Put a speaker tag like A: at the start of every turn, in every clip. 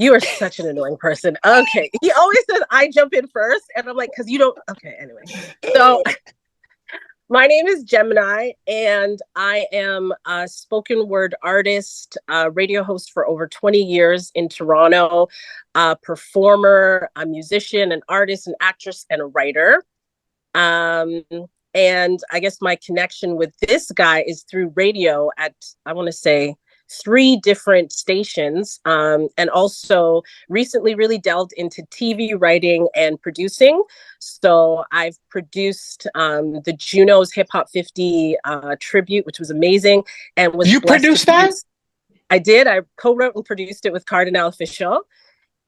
A: You are such an annoying person. Okay. He always says I jump in first. And I'm like, because you don't. Okay. Anyway. So my name is Jemeni, and I am a spoken word artist, radio host for over 20 years in Toronto, a performer, a musician, an artist, an actress, and a writer. Um, and I guess my connection with this guy is through radio at, I want to say, three different stations, and also recently really delved into TV writing and producing. So I've produced the Juno's Hip Hop 50 tribute, which was amazing, and was
B: you produced that?
A: I did. I co-wrote and produced it with Cardinal Official.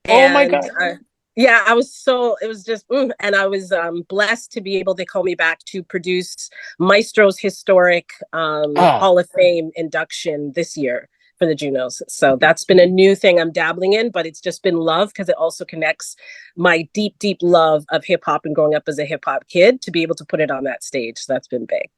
B: Oh my God.
A: Yeah, it was just, and I was blessed to be able to call me back to produce Maestro's historic Hall of Fame induction this year for the Junos. So that's been a new thing I'm dabbling in, but it's just been love because it also connects my deep, deep love of hip hop and growing up as a hip hop kid to be able to put it on that stage. So that's been big.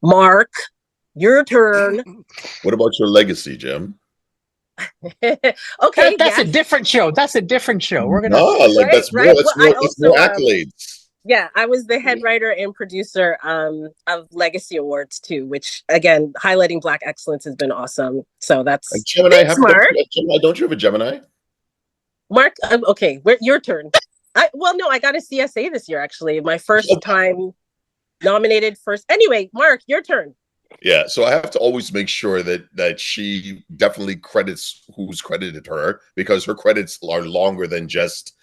A: Mark, your turn.
C: What about your legacy, Jem?
A: Okay,
B: that's a different show. That's a different show. We're gonna
C: that's more accolades.
A: Yeah, I was the head writer and producer of Legacy Awards too, which again, highlighting Black excellence has been awesome. So that's
C: Gemini. Don't you have a Gemini?
A: Mark, okay, your turn. I got a CSA this year actually. My first time nominated first. Anyway, Mark, your turn.
C: Yeah, so I have to always make sure that she definitely credits who's credited her, because her credits are longer than just,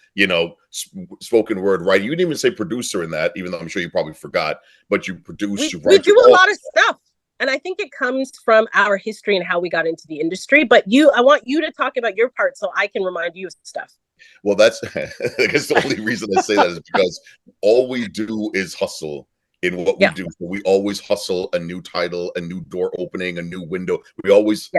C: spoken word, right? You didn't even say producer in that, even though I'm sure you probably forgot, but you produce.
A: We do a lot of stuff. And I think it comes from our history and how we got into the industry. But I want you to talk about your part so I can remind you of stuff.
C: Well, that's I guess the only reason I say that is because all we do is hustle in what we do. So we always hustle a new title, a new door opening, a new window. We always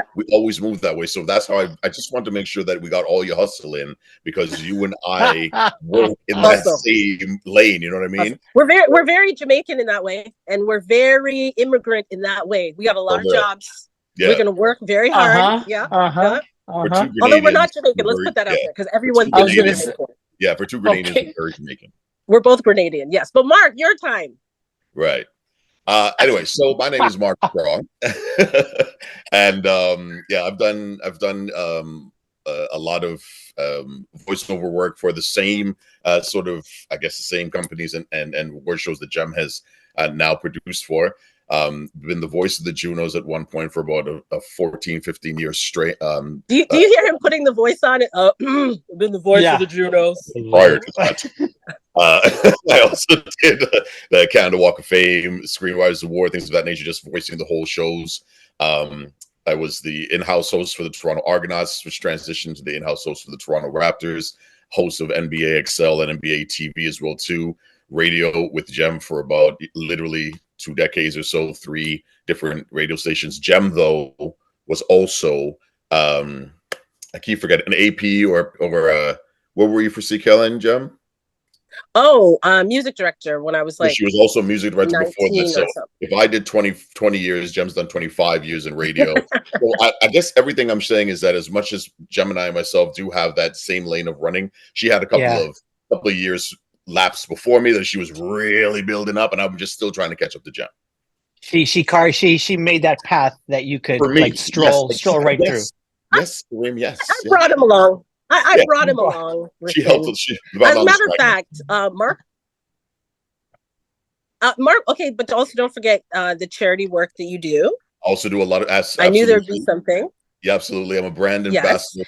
C: move that way. So that's how I just want to make sure that we got all your hustle in, because you and I work in that same lane. You know what I mean?
A: We're very Jamaican in that way, and we're very immigrant in that way. We have a lot of jobs. Yeah. We're going to work very hard. Although we're not Jamaican, let's put that out there because everyone thinks we're Jamaican.
C: Yeah, for two Grenadians, we're very Jamaican.
A: We're both Grenadian, yes. But Mark, your time.
C: Right. Anyway, so my name is Mark Strong, and I've done a lot of voiceover work for the same sort of, I guess, the same companies and award shows that Jem has now produced for. Been the voice of the Junos at one point for about a 14, 15 years straight. Do
A: you hear him putting the voice on it? Been the voice of the Junos.
C: Prior to that. I also did the Canada Walk of Fame, Screenwriters Award, things of that nature, just voicing the whole shows. I was the in-house host for the Toronto Argonauts, which transitioned to the in-house host for the Toronto Raptors, host of NBA XL and NBA TV as well too. Radio with Jem for about literally 2 decades or so, 3 different radio stations. Jem, though, was also I keep forgetting, an AP or what were you for CKLN, Jem?
A: Music director when I was like.
C: She was also a music director before that. So if I did 20 years, Jem's done 25 years in radio. So I guess everything I'm saying is that as much as Jemeni and myself do have that same lane of running, she had a couple of years lapse before me that she was really building up, and I'm just still trying to catch up to Jem.
B: She made that path that you could stroll right through.
C: Yes, Karim, yes.
A: I brought him along. I brought him along.
C: She helped us.
A: As a matter of fact, Mark. Okay, but also don't forget the charity work that you do.
C: Also do a lot of.
A: I knew there'd be something.
C: Yeah, absolutely. I'm a brand ambassador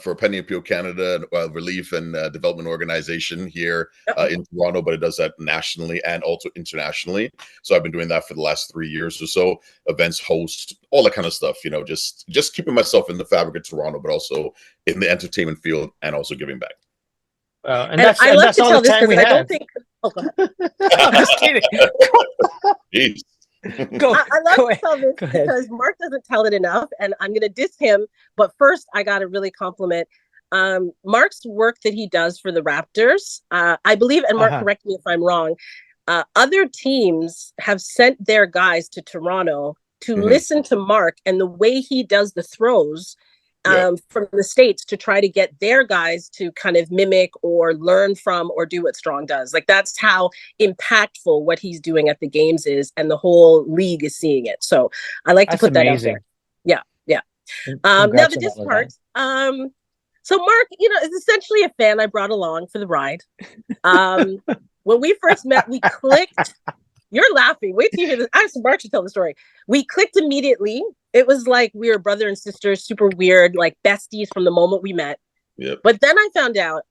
C: for Penny Appeal Canada, relief and development organization here in Toronto, but it does that nationally and also internationally. So I've been doing that for the last 3 years or so. Events, host, all that kind of stuff. Just keeping myself in the fabric of Toronto, but also in the entertainment field and also giving back.
B: That's all the time we have. I don't think. Oh, go ahead. I'm just kidding.
C: Jeez.
A: I love to tell this because Mark doesn't tell it enough, and I'm going to diss him. But first, I got to really compliment Mark's work that he does for the Raptors. I believe, and Mark, correct me if I'm wrong, other teams have sent their guys to Toronto to listen to Mark and the way he does the throws from the States to try to get their guys to kind of mimic or learn from or do what Strong does. Like, that's how impactful what he's doing at the games is, and the whole league is seeing it. So I like to put that out there. Yeah. Now the diss part. So Mark, is essentially a fan I brought along for the ride. When we first met, we clicked. You're laughing. Wait till you hear this. I asked Mark to tell the story. We clicked immediately. It was like we were brother and sister, super weird, like besties from the moment we met.
C: Yep.
A: But then I found out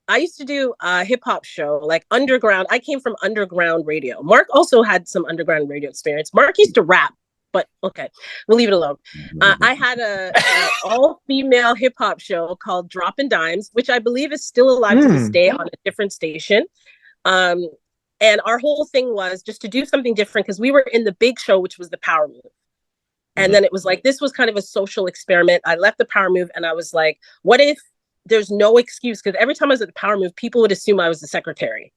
A: I used to do a hip hop show, like underground. I came from underground radio. Mark also had some underground radio experience. Mark used to rap, but okay, we'll leave it alone. I had an all-female hip hop show called Droppin Dimes, which I believe is still alive to this day on a different station. And our whole thing was just to do something different, because we were in the big show, which was the Power Move. And then it was like, this was kind of a social experiment. I left the Power Move and I was like, what if there's no excuse? Because every time I was at the Power Move, people would assume I was the secretary.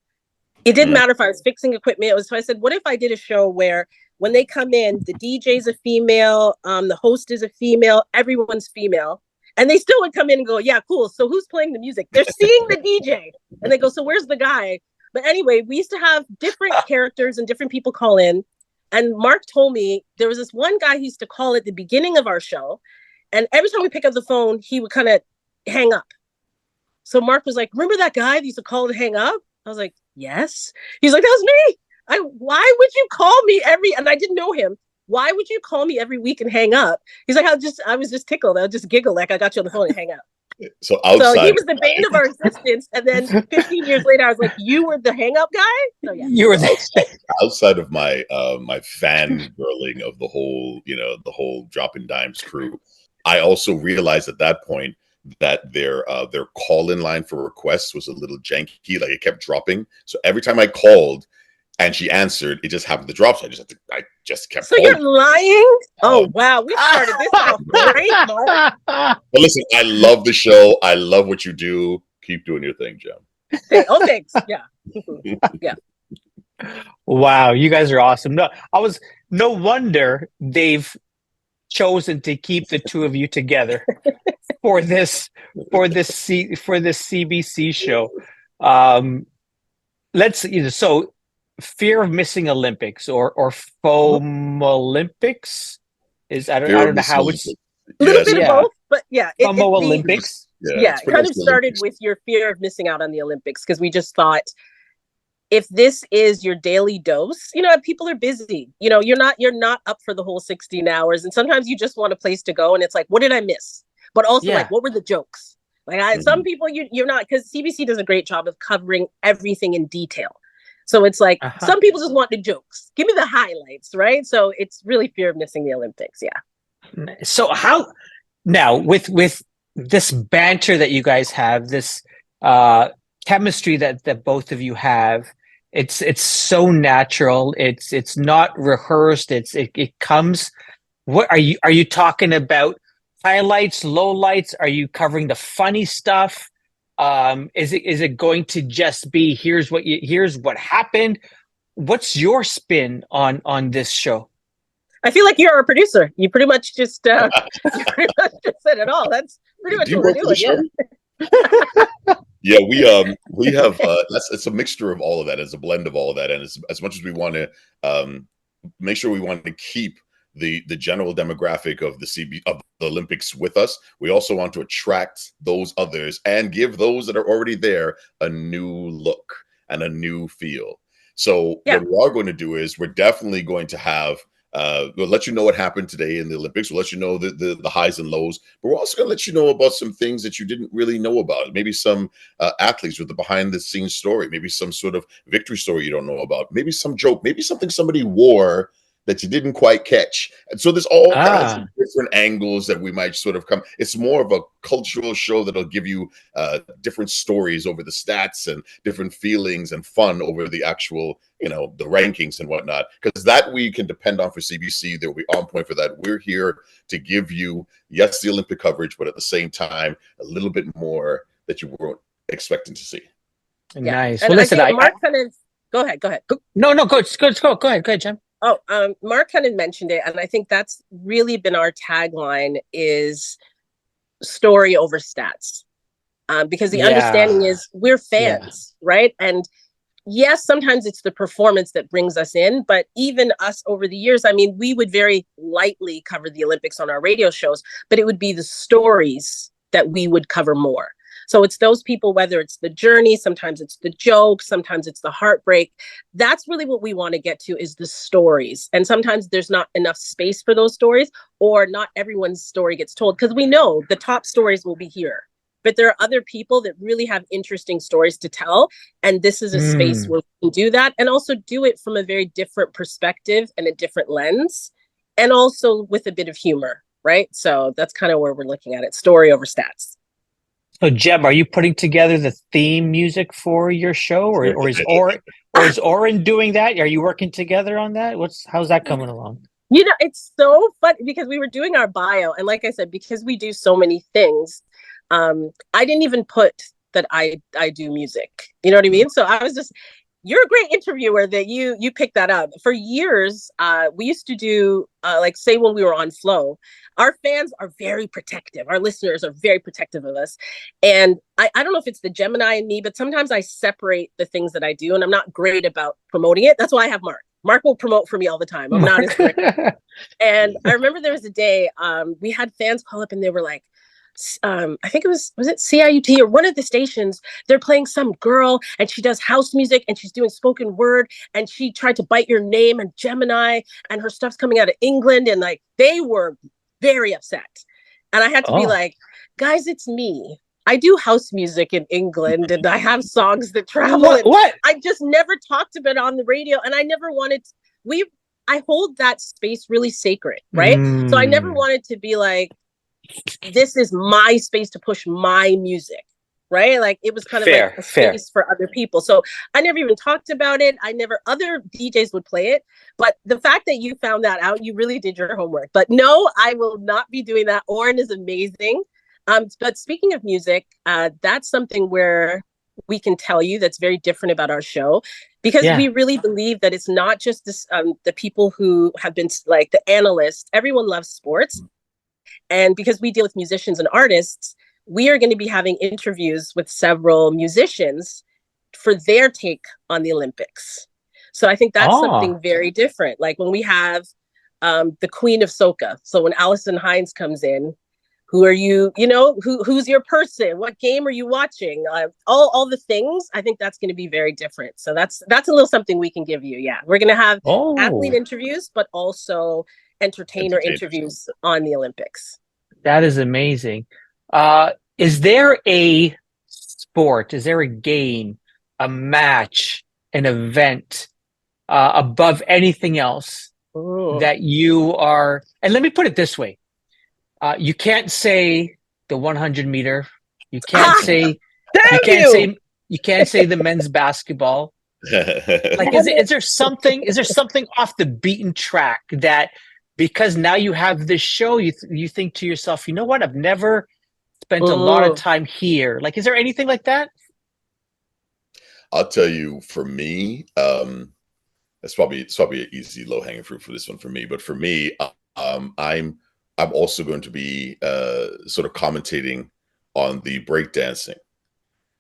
A: It didn't matter if I was fixing equipment. So I said, what if I did a show where when they come in, the DJ's a female, the host is a female, everyone's female. And they still would come in and go, yeah, cool. So who's playing the music? They're seeing the DJ. And they go, so where's the guy? But anyway, we used to have different characters and different people call in. And Mark told me there was this one guy who used to call at the beginning of our show. And every time we pick up the phone, he would kind of hang up. So Mark was like, remember that guy that used to call and hang up? I was like, yes. He's like, that was me. Why would you call me and I didn't know him. Why would you call me every week and hang up? He's like, I was just tickled. I'll just giggle like I got you on the phone and hang up.
C: So he
A: was the bane of our existence. And then 15 years later, I was like, you were the hang up guy? So yeah.
B: You were
C: outside of my my fangirling of the whole Droppin Dimes crew. I also realized at that point that their call-in line for requests was a little janky, like it kept dropping. So every time I called and she answered, it just happened to drop. So I just kept.
A: So calling. You're lying? Oh wow, we started this off great, Mark.
C: But listen, I love the show. I love what you do. Keep doing your thing, Jem.
A: Oh, thanks. Yeah, yeah.
B: Wow, you guys are awesome. No wonder they've chosen to keep the two of you together for this CBC show. So fear of missing Olympics or FOMO Olympics is I don't know how it's
A: a little bit of both, but yeah,
B: FOMO Olympics.
A: Yeah, it kind of started with your fear of missing out on the Olympics, because we just thought, if this is your daily dose, people are busy. You're not up for the whole 16 hours. And sometimes you just want a place to go. And it's like, what did I miss? But also like, what were the jokes? Like some people you're not, because CBC does a great job of covering everything in detail. So it's like, some people just want the jokes. Give me the highlights, right? So it's really fear of missing the Olympics. Yeah.
B: So how now with this banter that you guys have, this chemistry that both of you have, it's so natural. It's not rehearsed. It comes. What are you talking about? Highlights, lowlights? Are you covering the funny stuff? Is it going to just be here's what happened? What's your spin on this show?
A: I feel like you're our producer. You pretty much just said it all. That's pretty much what we're doing. Yeah.
C: Yeah, we have it's a mixture of all of that. It's a blend of all of that, and as much as we want to make sure we want to keep the general demographic of the Olympics with us, we also want to attract those others and give those that are already there a new look and a new feel. So what we are going to do is we're definitely going to have we'll let you know what happened today in the Olympics. We'll let you know the highs and lows, but we're also going to let you know about some things that you didn't really know about. Maybe some athletes with the behind the scenes story, maybe some sort of victory story you don't know about, maybe some joke, maybe something somebody wore that you didn't quite catch. And so there's all kinds of different angles that we might sort of come. It's more of a cultural show that'll give you different stories over the stats and different feelings and fun over the actual, the rankings and whatnot. Because that we can depend on for CBC. They'll be on point for that. We're here to give you, yes, the Olympic coverage, but at the same time, a little bit more that you weren't expecting to see.
B: Nice.
A: And
B: well, listen,
A: Mark kind of Go ahead. Go ahead.
B: No, no, go ahead, Jem.
A: Oh, Mark kind of mentioned it, and I think that's really been our tagline is story over stats. Because the understanding
B: Yeah,
A: is we're
B: yeah.
A: fans, right? And yes, sometimes it's the performance that brings us in, but even us over the years, I mean, we would very lightly cover the Olympics on our radio shows, but it would be the stories that we would cover more. So it's those people, whether it's the journey, sometimes it's the joke, sometimes it's the heartbreak. That's really what we want to get to is the stories. And sometimes there's not enough space for those stories, or not everyone's story gets told, because we know the top stories will be here. But there are other people that really have interesting stories to tell. And this is a space
B: Mm.
A: where we can do that and also do it from a very different perspective and a different lens, and also with a bit of humor, right? So that's kind of where we're looking at it, story over stats.
B: So, Jeb, are you putting together the theme music for your show, or is Oren doing that? Are you working together on that? How's that coming along?
A: You know, it's so funny because we were doing our bio, and like I said, because we do so many things, I didn't even put that I do music. You know what I mean? So I was just, you're a great interviewer that you picked that up. For years, we used to do like, say, when we were on Flow, our fans are very protective. Our listeners are very protective of us. And I don't know if it's the Gemini in me, but sometimes I separate the things that I do, and I'm not great about promoting it. That's why I have Mark. Mark will promote for me all the time. I'm not as great. And I remember there was a day we had fans call up and they were like, I think was it CIUT or one of the stations. They're playing some girl and she does house music and she's doing spoken word and she tried to bite your name and Gemini and her stuff's coming out of England, and like they were very upset. And I had to be
B: Oh,
A: like, guys, it's me. I do house music in England and I have songs that travel.
B: what?
A: And
B: What?
A: I just never talked about it on the radio. And I never wanted to, I hold that space really sacred, right? So I never
B: Mm,
A: wanted to be like, this is my space to push my music, right? Like it was kind of like
B: fair,
A: a
B: fair.
A: space for other people. So I never even talked about it. Other DJs would play it. But the fact that you found that out, you really did your homework. But no, I will not be doing that. Oren is amazing. But speaking of music, that's something where we can tell you that's very different about our show, because
B: Yeah.
A: we really believe that it's not just this, the people who have been like the analysts. Everyone loves sports, and because we deal with musicians and artists, we are going to be having interviews with several musicians for their take on the Olympics. So I think that's
B: Oh,
A: something very different. Like when we have the Queen of Soca. So when Allison Hines comes in, who are you? You know, who's your person? What game are you watching? All the things. I think that's going to be very different. So that's a little something we can give you. Yeah, we're going to have athlete
B: oh,
A: interviews, but also entertainer
C: Entertainers.
A: interviews on the Olympics.
B: that is amazing. Uh, is there a sport? Is there a game, a match, an event above anything else
A: Ooh.
B: that you are? And let me put it this way: you can't say the 100 meter. You can't
A: Ah,
B: say you
A: damn
B: can't
A: you!
B: say you can't say the men's basketball. Like,
A: Damn it.
B: is there something off the beaten track that because now you have this show, you think to yourself, you know what? I've never spent a lot of
A: Ooh.
B: time here. Like, is there anything like that?
C: I'll tell you, for me, it's probably an easy low hanging fruit for this one for me. But for me, I'm also going to be sort of commentating on the breakdancing.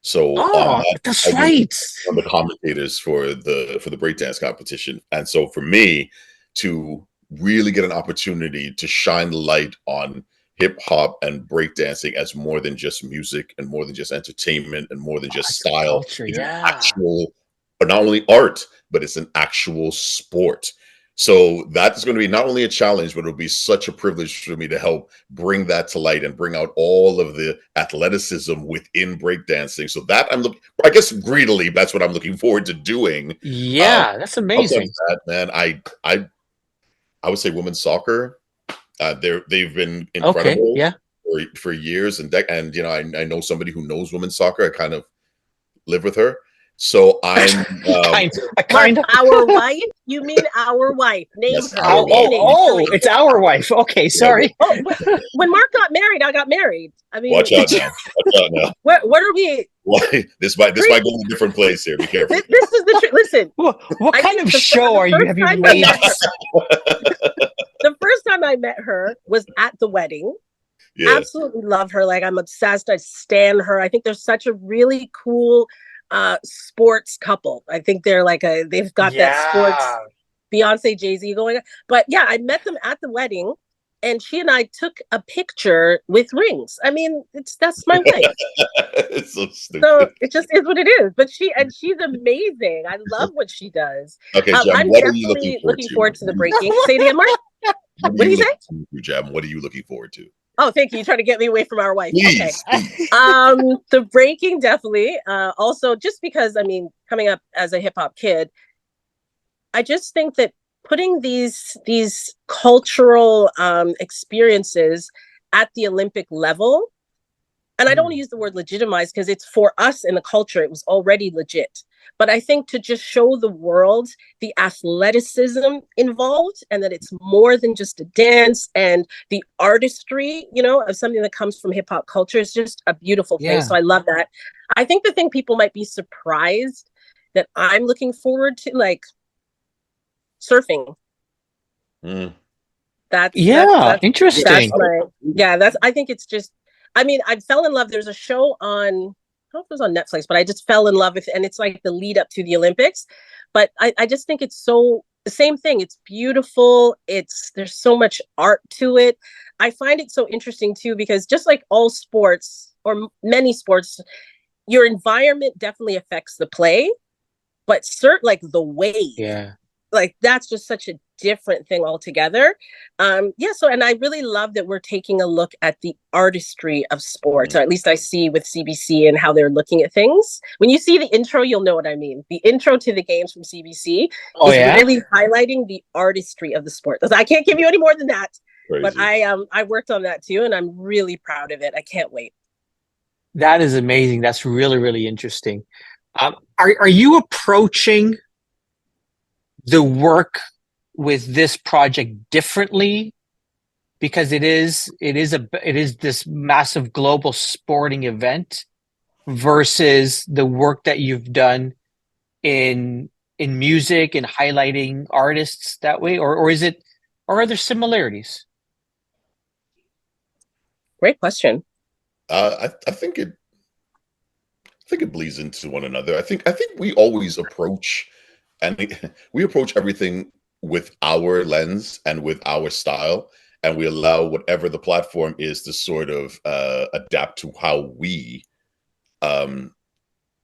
C: So on
B: Oh,
C: that,
B: that's
C: I'll be
B: right.
C: one of the commentators for the breakdance competition. And so for me to really get an opportunity to shine the light on hip hop and breakdancing as more than just music and more than just entertainment and more than
B: Oh,
C: just
B: it's a
C: style,
B: culture.
C: it's an
B: Yeah.
C: actual, but not only art, but it's an actual sport. So that is going to be not only a challenge, but it'll be such a privilege for me to help bring that to light and bring out all of the athleticism within breakdancing. So that I guess greedily, that's what I'm looking forward to doing. Um,
B: Yeah, that's
C: Outside of
B: amazing.
C: that, man, I would say women's soccer. They've been
B: Okay.
C: incredible
B: Yeah.
C: for years, and you know, I know somebody who knows women's soccer. I kind of live with her, So I'm
B: kind of.
A: Our wife? You mean our wife? Name
C: Yes,
A: her.
C: our
A: Name,
C: wife.
A: name,
B: Oh,
A: name.
B: it's our wife. Okay, sorry.
A: Oh, when Mark got married, I got married. I mean,
C: watch out now. Watch out now.
A: what are we?
C: Why this might go to a different place here. Be careful.
A: This is the truth. Listen,
B: What
A: I
B: kind
A: think
B: of show are you? Have you made?
A: The first time I met her was at the wedding.
C: Yeah.
A: Absolutely love her. Like, I'm obsessed. I stan her. I think they're such a really cool sports couple. I think they've got that sports Beyonce, Jay-Z going on. But yeah, I met them at the wedding, and she and I took a picture with rings. I mean, that's my wife.
C: It's so stupid.
A: So it just is what it is. But she's amazing. I love what she does.
C: Okay, Jem,
A: I'm
C: what are you
A: definitely looking forward to the
C: What
A: breaking. Say it again, Mark. What do you say?
C: Jem, what are you looking forward to?
A: Oh, thank you. You're trying to get me away from our wife.
C: Please,
A: Okay.
C: please.
A: The breaking, definitely. Also, just because, I mean, coming up as a hip hop kid, I just think that putting these cultural experiences at the Olympic level, and I don't want to use the word legitimize because it's for us in the culture, it was already legit. But I think to just show the world the athleticism involved, and that it's more than just a dance, and the artistry, of something that comes from hip hop culture is just a beautiful thing.
B: Yeah.
A: So I love that. I think the thing people might be surprised that I'm looking forward to, like surfing. That's
B: interesting.
A: I think it's just, I mean, I fell in love. There's a show on, I don't know if it was on Netflix, but I just fell in love with it. And it's like the lead up to the Olympics. But I just think it's so the same thing. It's beautiful. There's so much art to it. I find it so interesting too, because just like all sports or many sports, your environment definitely affects the play, but like the wave, like that's just such a different thing altogether. So, and I really love that we're taking a look at the artistry of sports, or at least I see with CBC and how they're looking at things. When you see the intro, you'll know what I mean. The intro to the games from CBC is really highlighting the artistry of the sport. I can't give you any more than that. Crazy. But I worked on that too, and I'm really proud of it. I can't wait.
B: That is amazing. That's really, really interesting. Are you approaching the work with this project differently because it is this massive global sporting event versus the work that you've done in music and highlighting artists that way, or are there similarities?
A: Great question.
C: I think it bleeds into one another. I think we always approach everything with our lens and with our style, and we allow whatever the platform is to sort of adapt to how we can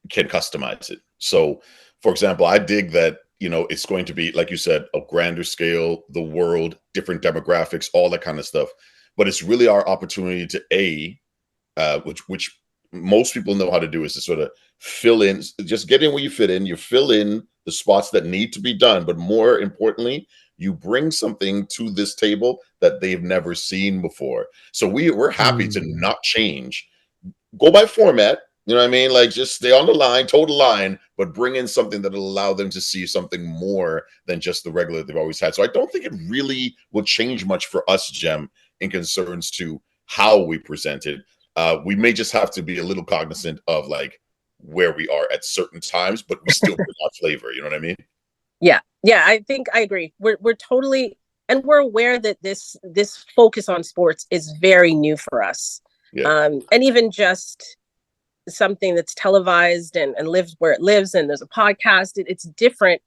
C: customize it. So, for example, I dig that, it's going to be, like you said, a grander scale, the world, different demographics, all that kind of stuff. But it's really our opportunity to which most people know how to do, is to sort of fill in, just get in where you fit in. You fill in the spots that need to be done, but more importantly, you bring something to this table that they've never seen before. So we're happy to not change, go by format. You know what I mean? Like, just stay on the line, toe the line, but bring in something that'll allow them to see something more than just the regular they've always had. So I don't think it really will change much for us, Jem, in concerns to how we present it. We may just have to be a little cognizant of like where we are at certain times, but we still bring our flavor. You know what I mean?
A: Yeah. I think I agree. We're totally, and we're aware that this focus on sports is very new for us. Yeah. And even just something that's televised and lives where it lives, and there's a podcast, it's different.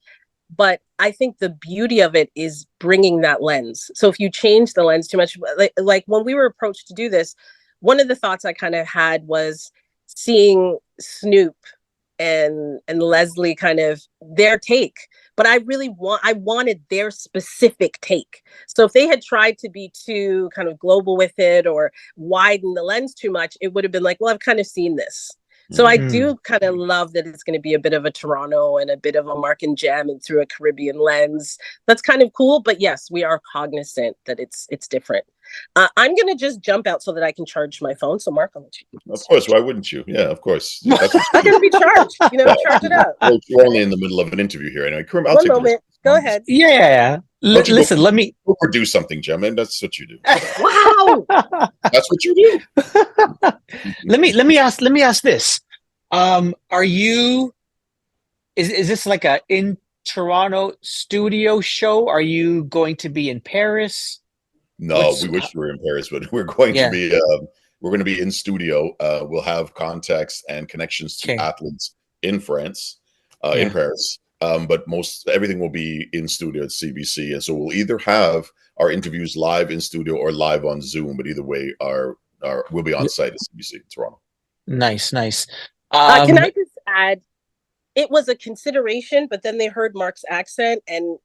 A: But I think the beauty of it is bringing that lens. So if you change the lens too much, like when we were approached to do this, one of the thoughts I kind of had was seeing Snoop and Leslie kind of their take, but I wanted their specific take. So if they had tried to be too kind of global with it or widen the lens too much, it would have been like, well, I've kind of seen this. So I do kind of love that it's going to be a bit of a Toronto and a bit of a Mark and Jem and through a Caribbean lens. That's kind of cool. But yes, we are cognizant that it's different. I'm going to just jump out so that I can charge my phone. So, Mark, I'll let you.
C: Of course, why wouldn't you? Yeah, of course. That's what
A: I'm going to be charged. Charge it up.
C: we're only in the middle of an interview here. Anyway, Karim, I'll
A: One
C: take
A: moment. Go ahead.
B: Yeah. Listen, let me
C: produce something, Gemma. That's what you do.
A: Wow.
C: That's what you do.
B: let me ask this. Are you is this like a in Toronto studio show? Are you going to be in Paris?
C: No, we wish we were in Paris, but we're going to be in studio. We'll have contacts and connections to athletes in France, in Paris. But everything will be in studio at CBC, and so we'll either have our interviews live in studio or live on Zoom. But either way, we'll be on site at CBC in Toronto.
B: Nice.
A: Can I just add? It was a consideration, but then they heard Mark's accent, and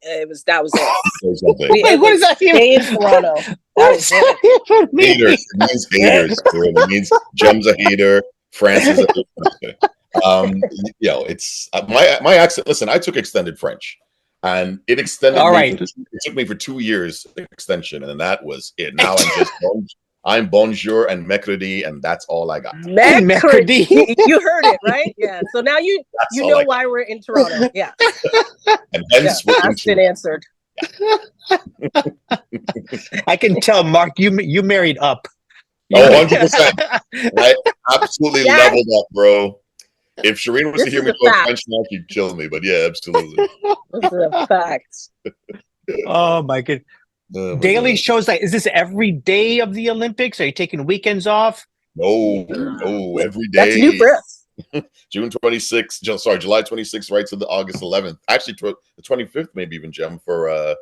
A: that was it.
B: Wait, what does that mean?
A: In Toronto.
B: What does that even mean?
C: Haters. It means haters. It means Jem's a hater. France is a hater. It's my accent. Listen, I took extended French, and it extended. It took me for 2 years extension, and that was it. Now I'm bonjour and mercredi, and that's all I got.
B: Mercredi.
A: You heard it, right? Yeah. So now you know why we're in Toronto. Yeah.
C: And hence
A: that's been answered.
B: I can tell, Mark, you married up.
C: Oh, 100%. I absolutely leveled up, bro. If Shireen was to hear me talk French now, she'd kill me. But yeah, absolutely.
A: This is a fact.
B: Oh my goodness. Daily shows, like, is this every day of the Olympics? Are you taking weekends off?
C: No, every day.
A: That's new for us.
C: July 26th, right to the August 11th. Actually, the 25th, maybe even, Gem, for our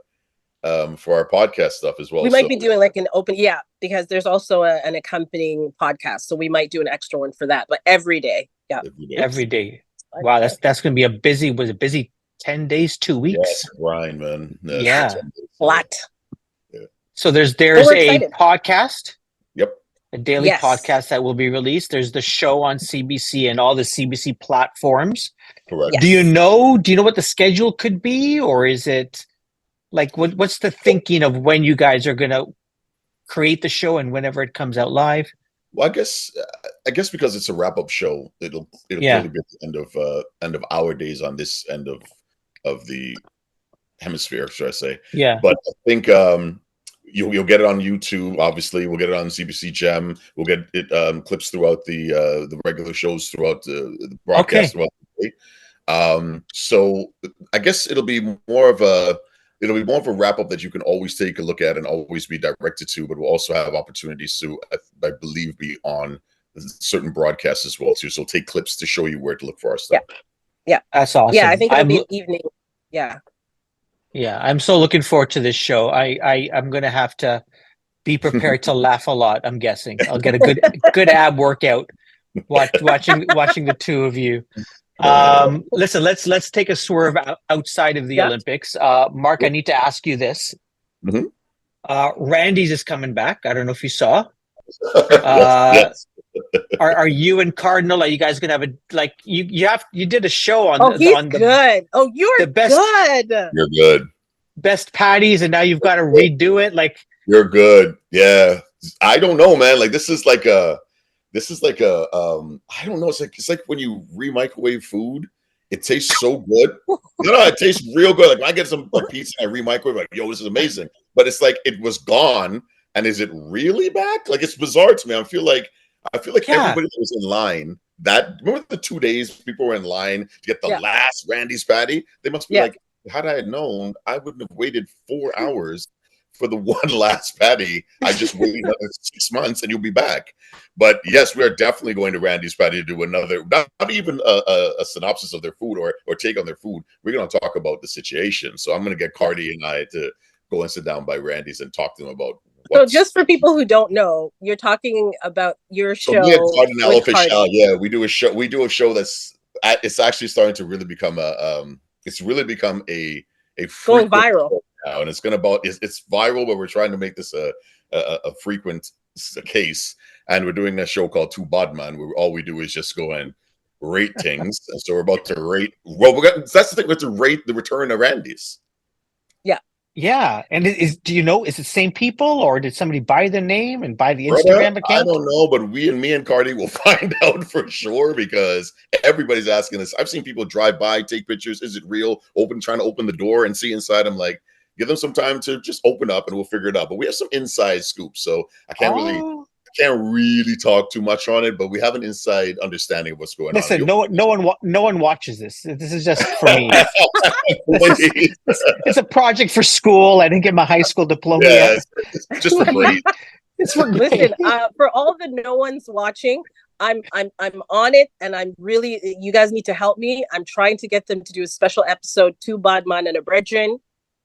C: podcast stuff as well.
A: We might be doing like an open, because there's also an accompanying podcast, so we might do an extra one for that. But every day,
B: every day. Wow, that's going to be a busy. Was it busy? 10 days, 2 weeks.
C: Yeah, grind, man.
A: Yeah, a lot.
B: So there's a podcast.
C: Yep.
B: A daily podcast that will be released. There's the show on CBC and all the CBC platforms.
C: Correct.
B: Yes. Do you know what the schedule could be, or is it like what's the thinking of when you guys are going to create the show and whenever it comes out live?
C: Well, I guess because it's a wrap-up show, it'll probably be at the end of our days on this end of the hemisphere, should I say?
B: Yeah.
C: But I think you'll get it on YouTube. Obviously, we'll get it on CBC Gem. We'll get it clips throughout the regular shows throughout the broadcast throughout the day. So I guess it'll be more of a wrap up that you can always take a look at and always be directed to. But we'll also have opportunities to, I believe, be on certain broadcasts as well too. So take clips to show you where to look for our stuff.
A: Yeah,
B: that's awesome.
A: Yeah, I think it'll be an evening. Yeah.
B: Yeah, I'm so looking forward to this show. I'm going to have to be prepared to laugh a lot. I'm guessing I'll get a good ab workout watching the two of you. Listen, let's take a swerve outside of the Olympics. Mark, I need to ask you this.
C: Mm-hmm.
B: Randy's is coming back. I don't know if you saw.
C: Yes.
B: Are you and Cardinal? Are you guys gonna have you did a show on?
A: Oh, he's good. Oh, you're the best. Good.
C: You're good.
B: Best patties, and now you've got to redo it. Like,
C: you're good. Yeah, I don't know, man. Like this is like a I don't know. It's like when you re-microwave food, it tastes so good. It tastes real good. Like when I get some pizza and I re-microwave, like, yo, this is amazing. But it's like it was gone, and is it really back? Like, it's bizarre to me. I feel like everybody that was in line, remember the 2 days people were in line to get the last Randy's patty? They must be like, had I had known, I wouldn't have waited 4 hours for the one last patty. I just waited another 6 months and you'll be back. But yes, we are definitely going to Randy's patty to do another, not even a synopsis of their food or take on their food. We're going to talk about the situation. So I'm going to get Cardi and I to go and sit down by Randy's and talk to them about.
A: So just for people who don't know, you're talking about your show.
C: Yeah, we do a show that's it's actually starting to really become a
A: going viral
C: now, and it's viral, but we're trying to make this a frequent case, and we're doing a show called Two Bodman, where all we do is just go and rate things. And so we're about to rate. Well, that's the thing. We have to rate the return of Randy's.
B: Yeah, and do you know, is it the same people, or did somebody buy the name and buy the
C: Brother,
B: Instagram
C: I
B: account?
C: don't know, but me and Cardi will find out for sure because everybody's asking this. I've seen people drive by, take pictures. Is it real? Trying to open the door and see inside. I'm like, give them some time to just open up and we'll figure it out. But we have some inside scoops, so I can't really talk too much on it, but we have an inside understanding of what's going on.
B: Listen, no one watches this. This is just for me. It's a project for school. I didn't get my high school diploma yet.
C: Just for grades.
B: It's for
A: Listen, for all the no ones watching, I'm on it, and I'm really, you guys need to help me. I'm trying to get them to do a special episode, Two Badman and a Brethren,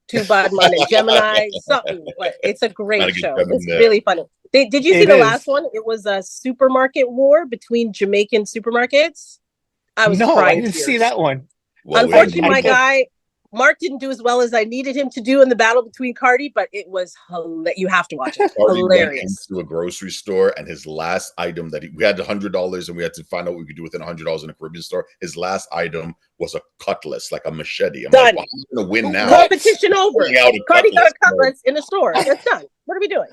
A: Two Badman and Gemini, something. But it's a great show. It's really funny. Did you see the last one? It was a supermarket war between Jamaican supermarkets. I was crying.
B: I didn't see that one.
A: Well, unfortunately, my guy Mark didn't do as well as I needed him to do in the battle between Cardi, but it was hilarious. You have to watch it.
C: Cardi
A: Hilarious.
C: went into a grocery store, and his last item that we had $100, and we had to find out what we could do within $100 in a Caribbean store. His last item was a cutlass, like a machete. I'm
A: done.
C: like, well, I'm going to win now.
A: Competition over. Cardi got a cutlass in the store. It's done. What are we doing?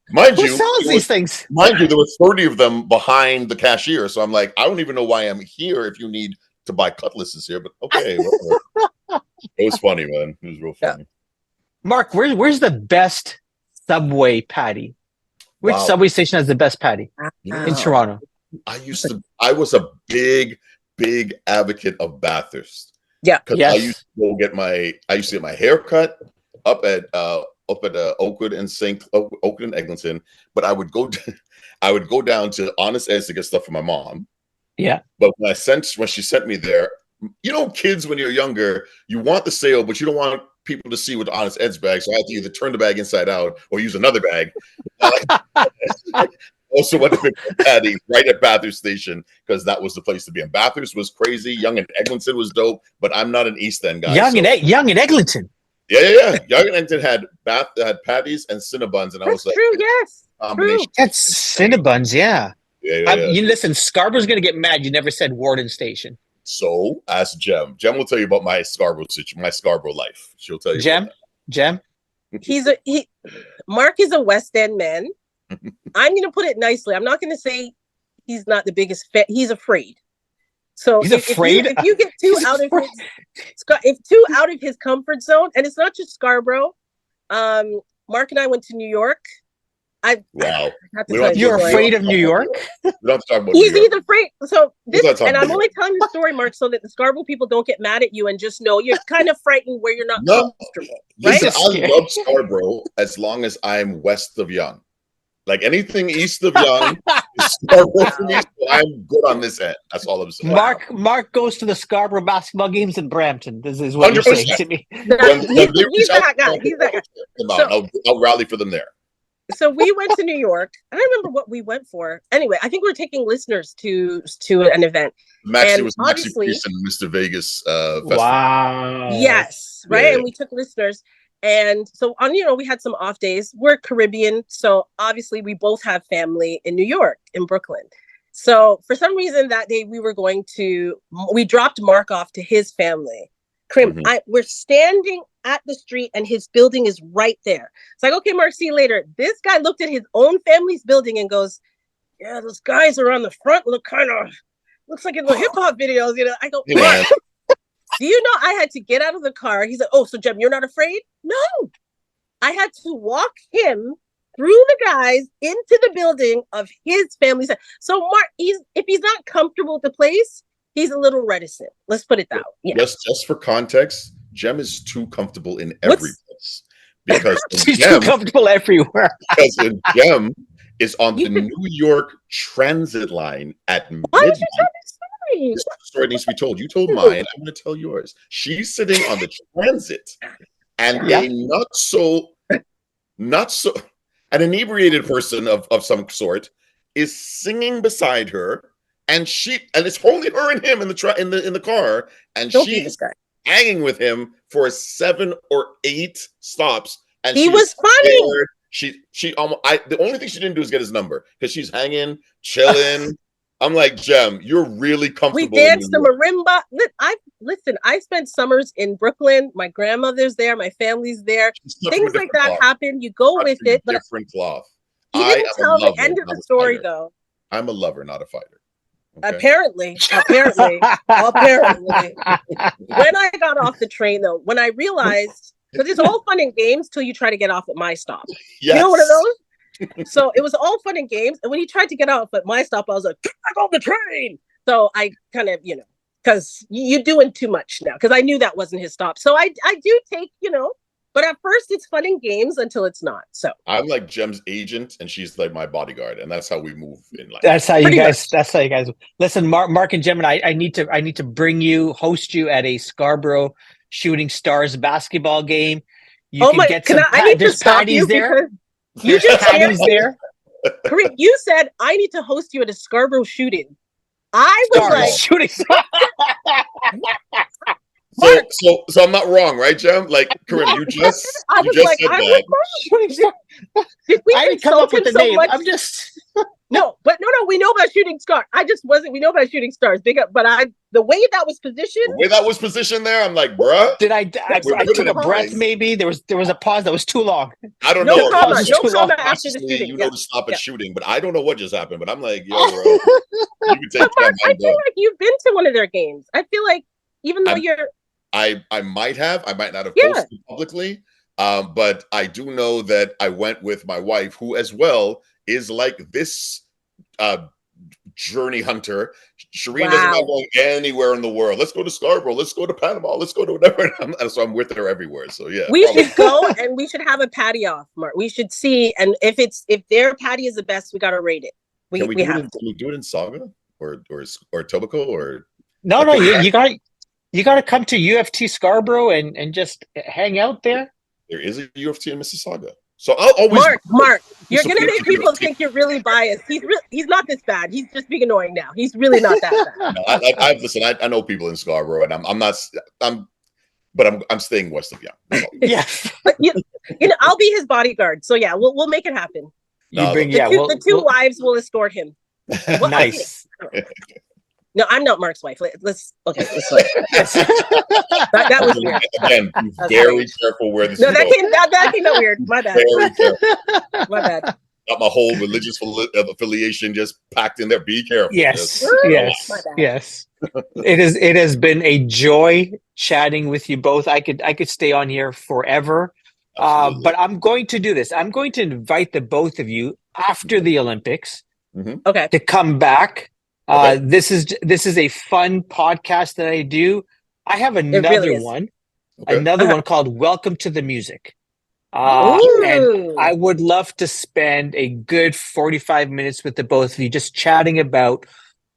B: Who sells these things?
C: Mind you, there were 30 of them behind the cashier. So I'm like, I don't even know why I'm here if you need to buy cutlasses here, but okay. It was funny, man. It was real funny.
B: Mark, where's the best Subway patty? Which subway station has the best patty in Toronto?
C: I was a big advocate of Bathurst.
A: Yeah.
C: Because I used to get my hair cut up at Oakwood and Eglinton, but I would go down to Honest Ed's to get stuff for my mom.
B: Yeah.
C: But when she sent me there, you know, kids when you're younger, you want the sale, but you don't want people to see with Honest Ed's bag. So I had to either turn the bag inside out or use another bag. Also went to pick up Patty right at Bathurst Station because that was the place to be. And Bathurst was crazy. Young and Eglinton was dope, but I'm not an East End guy.
B: Young and Eglinton.
C: Yeah. Young and Eglinton had patties and Cinnabons, and I was like,
A: true, yes.
C: True.
B: That's Cinnabons, yeah.
C: Yeah.
B: You listen, Scarborough's gonna get mad. You never said Warden Station.
C: So ask Jem. Jem will tell you about my Scarborough life. She'll tell you.
B: Jem.
A: Mark is a West End man. I'm gonna put it nicely. I'm not gonna say he's not the biggest fan. He's afraid. So
B: he's afraid.
A: If you get too out of his comfort zone, and it's not just Scarborough. Mark and I went to New York.
B: You're afraid of New York?
C: We don't talk about
A: he's afraid. So and I'm only telling the story, Mark, so that the Scarborough people don't get mad at you and just know you're kind of frightened where you're not comfortable. Right?
C: Listen, I love Scarborough as long as I'm west of Yonge. Like anything east of Yonge is Scarborough for me. So I'm good on this end. That's all I'm saying.
B: Mark goes to the Scarborough basketball games in Brampton. This is what 100%. You're saying to me.
A: He's that guy. He's that guy.
C: I'll rally for them there.
A: So we went to New York. I don't remember what we went for. Anyway, I think we're taking listeners to an event.
C: It was Maxi Priest and Mr. Vegas festival.
B: Wow.
A: Yes, right. Yeah. And we took listeners. And so we had some off days. We're Caribbean. So obviously we both have family in New York, in Brooklyn. So for some reason that day we dropped Mark off to his family. Karim, we're standing at the street and his building is right there. It's like, okay, Mark, see you later. This guy looked at his own family's building and goes, yeah, those guys are on the front looks like in the hip hop videos. I go, Mark, do you know I had to get out of the car? He's like, oh, so Jem, you're not afraid? No. I had to walk him through the guys into the building of his family. So Mark, if he's not comfortable with the place, he's a little reticent. Let's put it that way. Yeah.
C: Just for context, Jem is too comfortable in every place. Because
B: she's too comfortable everywhere.
C: Because Jem is on the New York Transit line at midnight.
A: Why did you tell this story?
C: This story needs to be told. You told mine. I'm going to tell yours. She's sitting on the transit, and a not so an inebriated person of some sort is singing beside her. And it's only her and him in the car, and she's hanging with him for 7 or 8 stops. And
A: he was funny.
C: She the only thing she didn't do is get his number because she's hanging, chilling. I'm like, Jem, you're really
A: We
C: comfortable.
A: danced the marimba. Listen, I spent summers in Brooklyn. My grandmother's there. My family's there. Things like that happen. You go with it. But
C: different cloth.
A: You didn't tell the end of the story, though.
C: I'm a lover, not a fighter.
A: Okay? Apparently. When I got off the train, though, when I realized, because it's all fun and games till you try to get off at my stop. Yes. You know one of those? So it was all fun and games. And when he tried to get off at my stop, I was like, get back on the train. So I kind of, because you're doing too much now, because I knew that wasn't his stop. So I do take, but at first it's fun and games until it's not. So
C: I'm like Jem's agent and she's like my bodyguard. And that's how we move in life.
B: That's how you guys listen, Mark and Jemeni, I need to host you at a Scarborough Shooting Stars basketball game. You can get some there's patties there.
A: You just patties there. Karim, you said I need to host you at a Scarborough shooting. I was like
B: shooting.
C: So I'm not wrong, right, Jem? Like, Karim, you just said that.
A: Did we
B: I didn't come up with the name. I'm just
A: no, we know about Shooting Stars. We know about Shooting Stars. Big up, but the way that was positioned
C: there, I'm like, bruh.
B: Did I took a breath? Maybe there was a pause that was too long.
C: I don't know.
A: No comment after the shooting.
C: You know to stop at shooting, but I don't know what just happened. But I'm like, yo, bro, you can take
A: Mark, I feel like you've been to one of their games. I feel like even though
C: I might not have posted publicly, but I do know that I went with my wife, who as well is like this journey hunter. Shireen doesn't mind going anywhere in the world. Let's go to Scarborough. Let's go to Panama. Let's go to whatever. So I'm with her everywhere. So yeah,
A: we should go and we should have a patty off, Mark. We should see, and if their patty is the best, we got to rate it.
C: Can we do it in Saga or Etobicoke or?
B: No, you got. You got to come to UFT Scarborough and just hang out there.
C: There is a UFT in Mississauga. So I'll always
A: Mark, you're going to make people think you're really biased. He's not this bad. He's just being annoying now. He's really not that bad.
C: No, listen, I know people in Scarborough, and I'm staying west of you.
B: Yeah.
A: But I'll be his bodyguard. So yeah, we'll make it happen. The two wives will escort him.
B: Nice.
A: No, I'm not Mark's wife. Let's that was weird.
C: Again, be very careful where this.
A: No, that came out weird. My bad.
C: Very careful.
A: My bad.
C: Got my whole religious affiliation just packed in there. Be careful.
B: Yes. It has been a joy chatting with you both. I could stay on here forever. But I'm going to do this. I'm going to invite the both of you after the Olympics to come back. This is a fun podcast that I do. I have another one called Welcome to the Music. And I would love to spend a good 45 minutes with the both of you just chatting about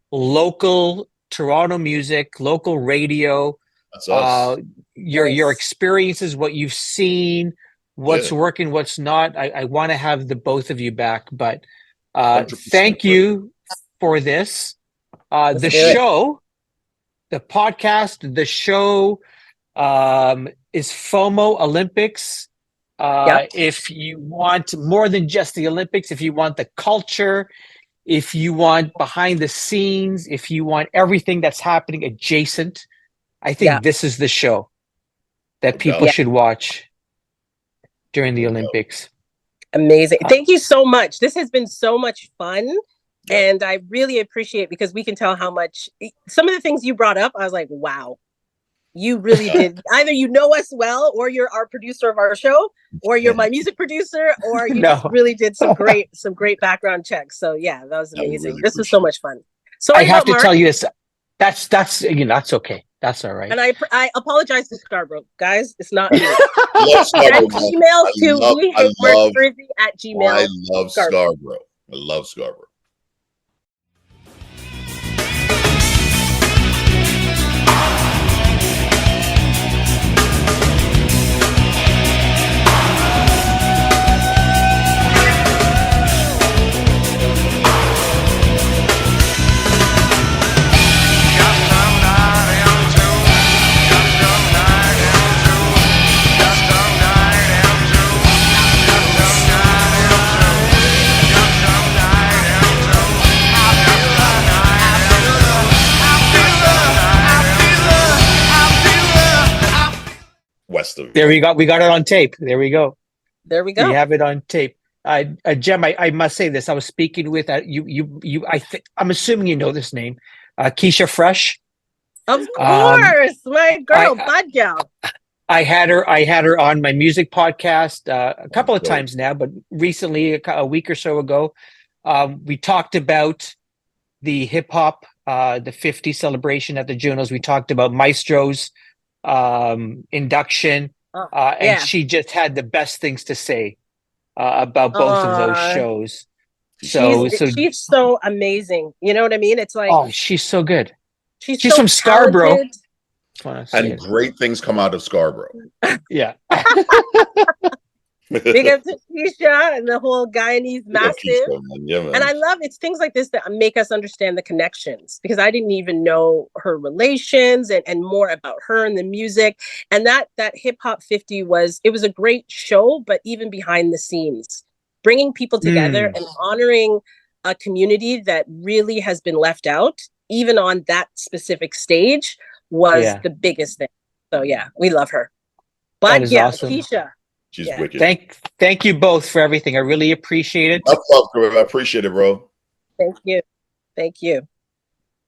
B: local Toronto music, local radio, your experiences, what you've seen, what's working, what's not. I want to have the both of you back, but thank you for this. The show, the podcast, the show is FOMO Olympics. If you want more than just the Olympics, if you want the culture, if you want behind the scenes, if you want everything that's happening adjacent, I think this is the show that people should watch during the Olympics.
A: Amazing. Thank you so much. This has been so much fun. And I really appreciate, because we can tell how much some of the things you brought up, I was like, wow, you really did. Either you know us well, or you're our producer of our show, or you're my music producer, or you just really did some great background checks. So yeah, that was amazing. Really this was so much fun. So
B: I have to tell you this. That's that's okay. That's all right.
A: And I apologize to Scarborough, guys. It's not me. Send emails to @gmail.
C: I love Scarborough. I love Scarborough. best of it.
B: There we go. We got it on tape. There we go.
A: There we go.
B: We have it on tape. Jem, I must say this. I was speaking with I'm assuming you know this name, Keisha Fresh.
A: Of course, my girl, bad gal.
B: I had her on my music podcast a couple of times now, but recently, a week or so ago, we talked about the hip hop, the 50 celebration at the Junos. We talked about Maestro's induction, and she just had the best things to say about both of those shows.
A: She's so amazing. You know what I mean? It's like,
B: oh, she's so good. She's
A: so
B: from Scarborough.
C: And great things come out of Scarborough.
B: Yeah.
A: Big up to Keisha and the whole Guyanese massive.
C: Yeah, man.
A: And I love it's things like this that make us understand the connections, because I didn't even know her relations and more about her and the music. And that Hip Hop 50 was a great show, but even behind the scenes, bringing people together and honoring a community that really has been left out, even on that specific stage, was the biggest thing. So yeah, we love her. But awesome. Keisha.
C: She's wicked.
B: Thank you both for everything. I really appreciate it.
C: I appreciate it, bro.
A: Thank you. Thank you.